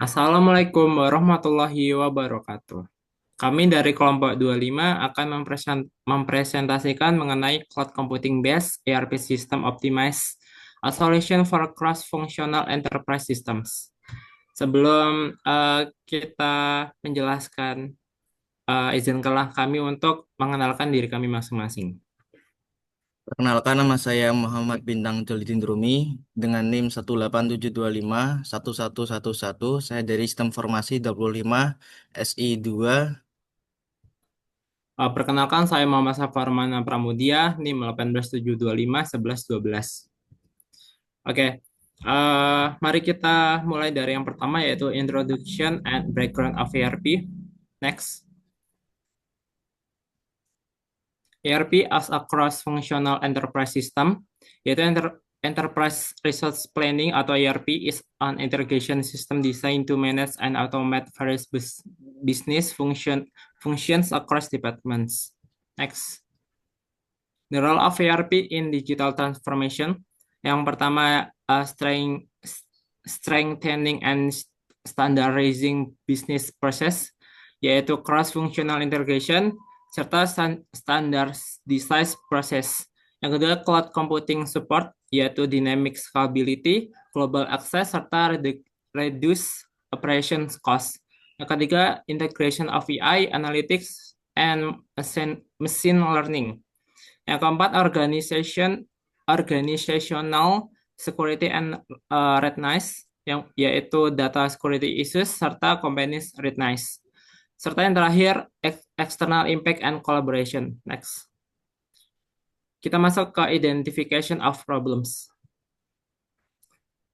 Assalamualaikum warahmatullahi wabarakatuh. Kami dari kelompok 25 akan mempresentasikan mengenai Cloud Computing Based ERP System Optimized, a solution for cross-functional enterprise systems. Sebelum kita menjelaskan, izinkanlah kami untuk mengenalkan diri kami masing-masing. Perkenalkan, nama saya Muhammad Bintang Jolidin Rumi dengan NIM 187251111. Saya dari Sistem Informasi 25 SI2. Perkenalkan, saya Muhammad Safar Mana Pramudia, NIM 187251112. Oke, mari kita mulai dari yang pertama yaitu Introduction and Background of ERP. Next, ERP as a cross-functional enterprise system, yaitu Enterprise Resource Planning atau ERP is an integration system designed to manage and automate various business functions across departments. Next, the role of ERP in digital transformation. Yang pertama, strengthening and standardizing business process, yaitu cross-functional integration, serta standardized process. Yang kedua, cloud computing support, yaitu dynamic scalability, global access, serta reduce operations cost. Yang ketiga, integration of AI, analytics, and machine learning. Yang keempat, organizational security and readiness, yaitu data security issues serta companies readiness. Serta yang terakhir, external impact and collaboration. Next. Kita masuk ke identification of problems.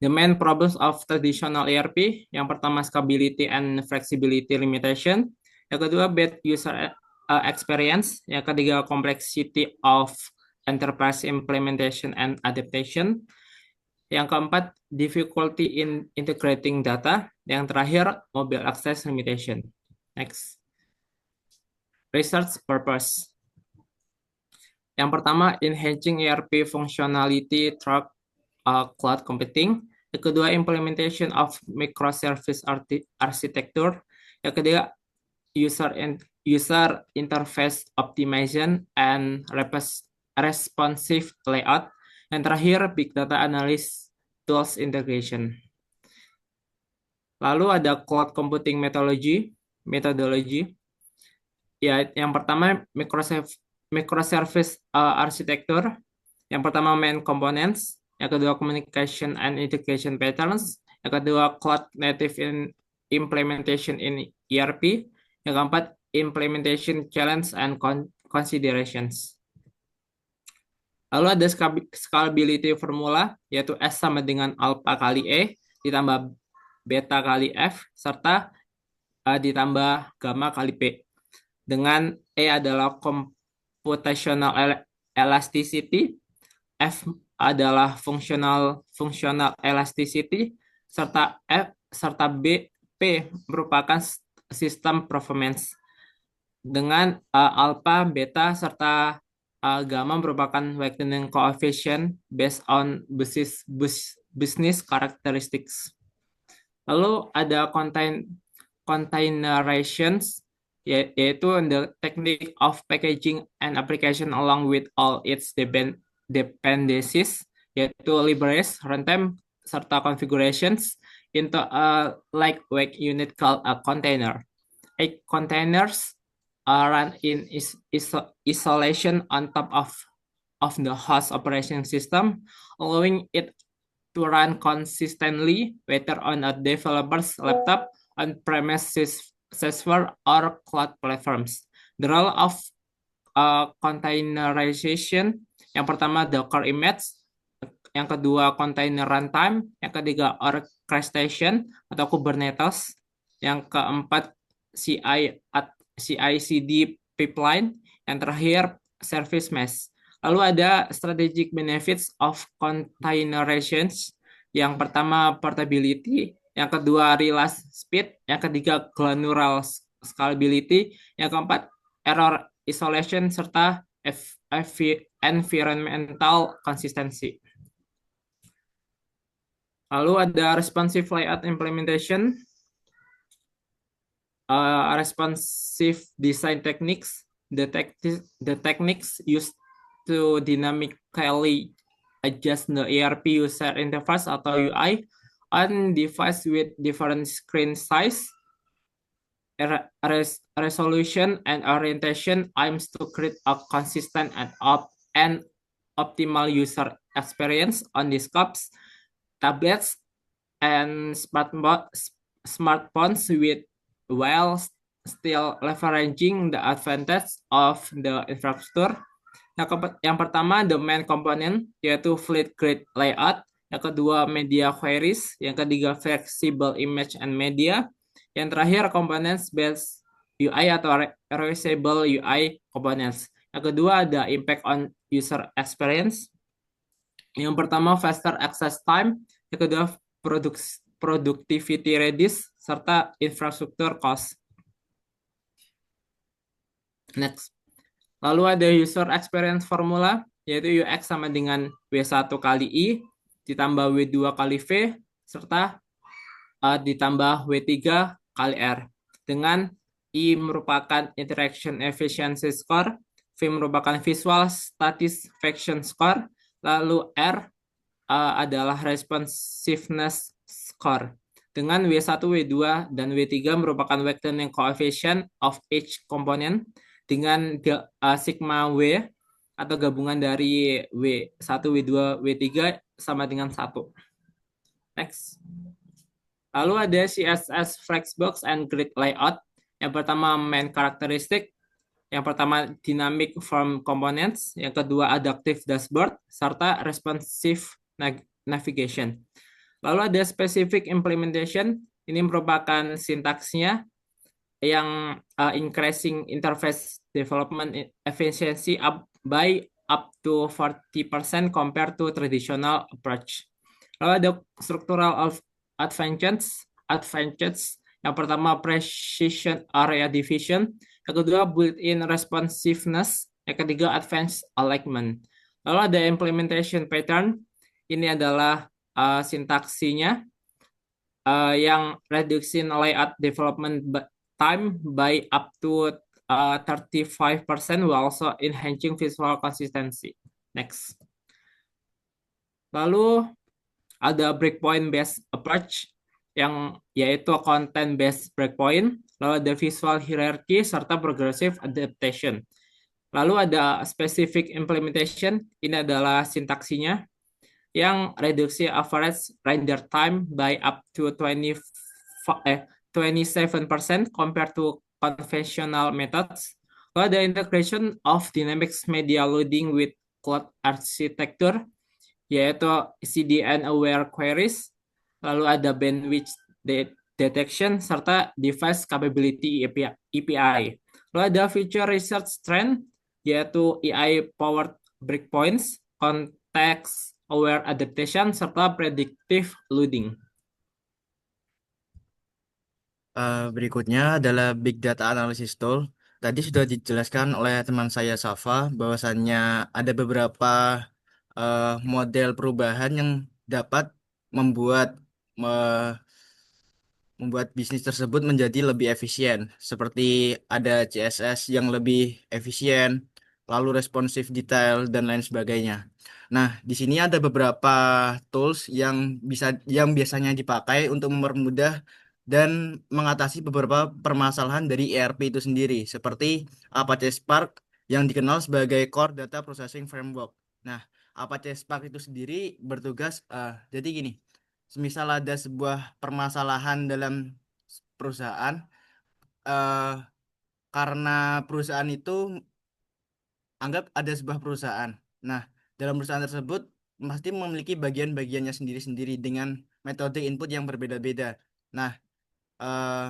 The main problems of traditional ERP, yang pertama scalability and flexibility limitation, yang kedua bad user experience, yang ketiga complexity of enterprise implementation and adaptation, yang keempat difficulty in integrating data, yang terakhir mobile access limitation. Next, research purpose. Yang pertama, enhancing ERP functionality through cloud computing. Yang kedua, implementation of microservice architecture. Yang ketiga, user interface optimization and responsive layout. Yang terakhir, big data analysis tools integration. Lalu ada cloud computing methodology. Ya, yang pertama microservice architecture. Yang pertama main components, yang kedua communication and integration patterns, yang kedua cloud native implementation in ERP, yang keempat implementation challenge and considerations. Lalu ada scalability formula, yaitu S sama dengan alpha kali E, ditambah beta kali F, serta ditambah gamma kali P. Dengan E adalah computational elasticity, F adalah functional elasticity, serta P merupakan sistem performance. Dengan alpha, beta, serta gamma merupakan weightening coefficient based on business characteristics. Lalu ada containerizations, yaitu the technique of packaging and application along with all its dependencies, yaitu libraries, runtime, serta configurations into a lightweight unit called a container. Containers run in isolation on top of the host operation system, allowing it to run consistently, whether on a developer's laptop, on-premises server, or cloud platforms. The role of containerization, yang pertama Docker image, yang kedua container runtime, yang ketiga orchestration atau Kubernetes, yang keempat CI/CD pipeline, yang terakhir service mesh. Lalu ada strategic benefits of containerizations. Yang pertama portability, yang kedua realize speed, yang ketiga granular scalability, yang keempat error isolation, serta environmental consistency. Lalu ada responsive layout implementation. responsive design techniques, the techniques used to dynamically adjust the ERP user interface atau UI on device with different screen size, resolution, and orientation aims to create a consistent and optimal user experience on desktops, tablets, and smartphones with while still leveraging the advantage of the infrastructure. Yang pertama, the main component, yaitu fleet grid layout. Yang kedua, media queries. Yang ketiga, flexible image and media. Yang terakhir, components based UI atau reusable UI components. Yang kedua, ada impact on user experience. Yang pertama, faster access time. Yang kedua, productivity reduce, serta infrastruktur cost. Next. Lalu ada user experience formula, yaitu UX sama dengan W1 kali I, ditambah W2 kali V, serta ditambah W3 kali R. Dengan I merupakan interaction efficiency score, V merupakan visual satisfaction score, lalu R adalah responsiveness score. Dengan W1, W2, dan W3 merupakan weighting coefficient of each component, dengan sigma W atau gabungan dari W1, W2, W3 sama dengan 1. Next. Lalu ada CSS Flexbox and Grid Layout. Yang pertama main karakteristik, yang pertama dynamic form components, yang kedua adaptive dashboard, serta responsive navigation. Lalu ada specific implementation, ini merupakan sintaksnya yang increasing interface development efficiency by up to 40% compared to traditional approach. Lalu ada structural advantages. Yang pertama precision area division, yang kedua built-in responsiveness, yang ketiga advanced alignment. Lalu ada implementation pattern, ini adalah sintaksinya yang reducing layout development time by up to 35% while also enhancing visual consistency. Next. Lalu ada breakpoint based approach, yang yaitu content based breakpoint, lalu ada visual hierarchy serta progressive adaptation. Lalu ada specific implementation, ini adalah sintaksinya yang reduksi average render time by up to 27% compared to conventional methods. Lalu ada integration of dynamics media loading with cloud architecture, yaitu CDN-aware queries. Lalu ada bandwidth detection, serta device capability API. Lalu ada feature research trend, yaitu AI-powered breakpoints, context-aware adaptation, serta predictive loading. Berikutnya adalah Big Data Analysis Tool. Tadi sudah dijelaskan oleh teman saya Safa bahwasannya ada beberapa model perubahan yang dapat membuat bisnis tersebut menjadi lebih efisien, seperti ada CSS yang lebih efisien, lalu responsif detail dan lain sebagainya. Nah, di sini ada beberapa tools yang biasanya dipakai untuk mempermudah dan mengatasi beberapa permasalahan dari ERP itu sendiri, seperti Apache Spark yang dikenal sebagai Core Data Processing Framework. Nah, Apache Spark itu sendiri bertugas, jadi gini. Semisal ada sebuah permasalahan dalam perusahaan, eh, karena perusahaan itu anggap ada sebuah perusahaan. Nah, dalam perusahaan tersebut pasti memiliki bagian-bagiannya sendiri-sendiri dengan metode input yang berbeda-beda. Nah, eh,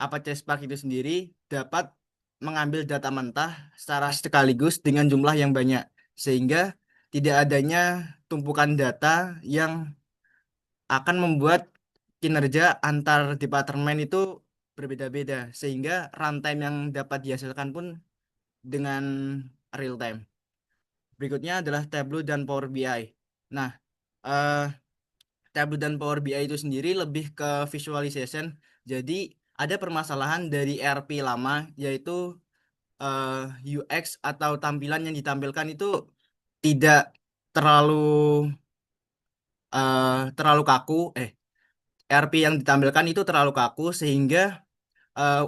Apache Spark itu sendiri dapat mengambil data mentah secara sekaligus dengan jumlah yang banyak, sehingga tidak adanya tumpukan data yang akan membuat kinerja antar departemen itu berbeda-beda, sehingga runtime yang dapat dihasilkan pun dengan real time. Berikutnya adalah Tableau dan Power BI. Nah, eh, Tableau dan Power BI itu sendiri lebih ke visualization. Jadi ada permasalahan dari ERP lama, yaitu UX atau tampilan yang ditampilkan itu tidak terlalu terlalu kaku. ERP yang ditampilkan itu terlalu kaku sehingga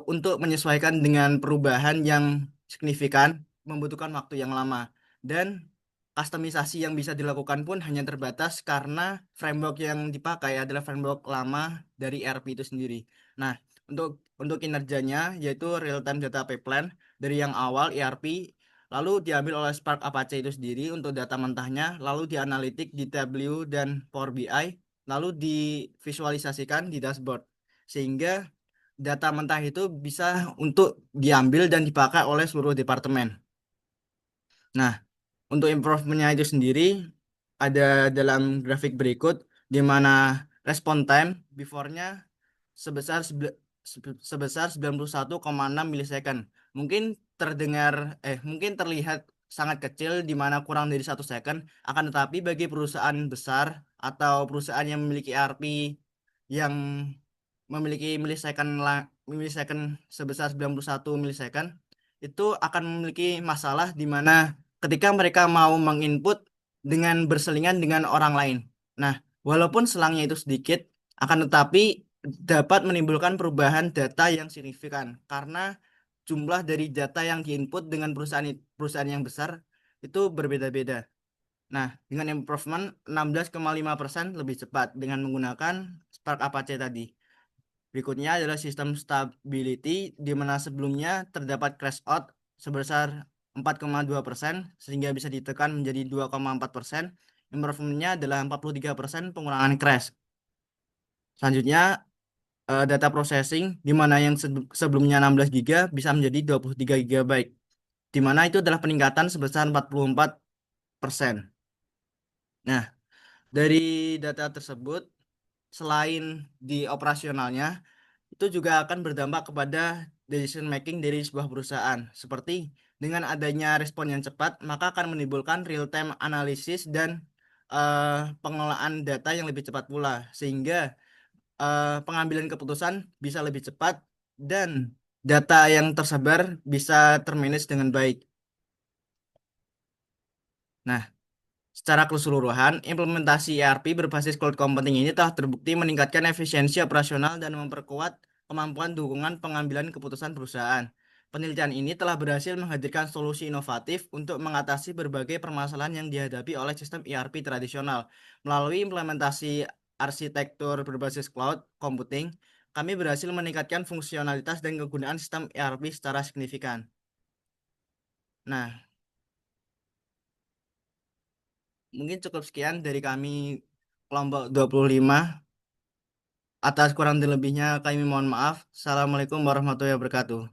untuk menyesuaikan dengan perubahan yang signifikan membutuhkan waktu yang lama, dan customisasi yang bisa dilakukan pun hanya terbatas karena framework yang dipakai adalah framework lama dari ERP itu sendiri. Nah, untuk kinerjanya yaitu real time data pipeline dari yang awal ERP lalu diambil oleh Spark Apache itu sendiri untuk data mentahnya, lalu dianalitik di Tableau dan Power BI, lalu divisualisasikan di dashboard sehingga data mentah itu bisa untuk diambil dan dipakai oleh seluruh departemen. Nah, untuk improvementnya itu sendiri ada dalam grafik berikut, di mana respon time before-nya sebesar sebesar 91,6 milisecond. Mungkin terdengar mungkin terlihat sangat kecil di mana kurang dari 1 second, akan tetapi bagi perusahaan besar atau perusahaan yang memiliki ERP yang memiliki milisecond sebesar 91 milisecond itu akan memiliki masalah di mana ketika mereka mau menginput dengan berselingan dengan orang lain. Nah, walaupun selangnya itu sedikit, akan tetapi dapat menimbulkan perubahan data yang signifikan karena jumlah dari data yang diinput dengan perusahaan yang besar itu berbeda-beda. Nah, dengan improvement 16,5% lebih cepat dengan menggunakan Spark Apache tadi. Berikutnya adalah sistem stability, di mana sebelumnya terdapat crash out sebesar 4,2% sehingga bisa ditekan menjadi 2,4%. Improvementnya adalah 43% pengurangan crash. Selanjutnya data processing, di mana yang sebelumnya 16 GB bisa menjadi 23 GB, di mana itu adalah peningkatan sebesar 44%. Nah, dari data tersebut, selain di operasionalnya, itu juga akan berdampak kepada decision making dari sebuah perusahaan. Seperti dengan adanya respon yang cepat, maka akan menimbulkan real time analysis dan pengelolaan data yang lebih cepat pula, sehingga pengambilan keputusan bisa lebih cepat dan data yang tersebar bisa termanage dengan baik. Nah, secara keseluruhan, implementasi ERP berbasis cloud computing ini telah terbukti meningkatkan efisiensi operasional dan memperkuat kemampuan dukungan pengambilan keputusan perusahaan. Penelitian ini telah berhasil menghadirkan solusi inovatif untuk mengatasi berbagai permasalahan yang dihadapi oleh sistem ERP tradisional. Melalui implementasi arsitektur berbasis cloud computing, kami berhasil meningkatkan fungsionalitas dan kegunaan sistem ERP secara signifikan. Nah, mungkin cukup sekian dari kami kelompok 25. Atas kurang dan lebihnya kami mohon maaf. Assalamualaikum warahmatullahi wabarakatuh.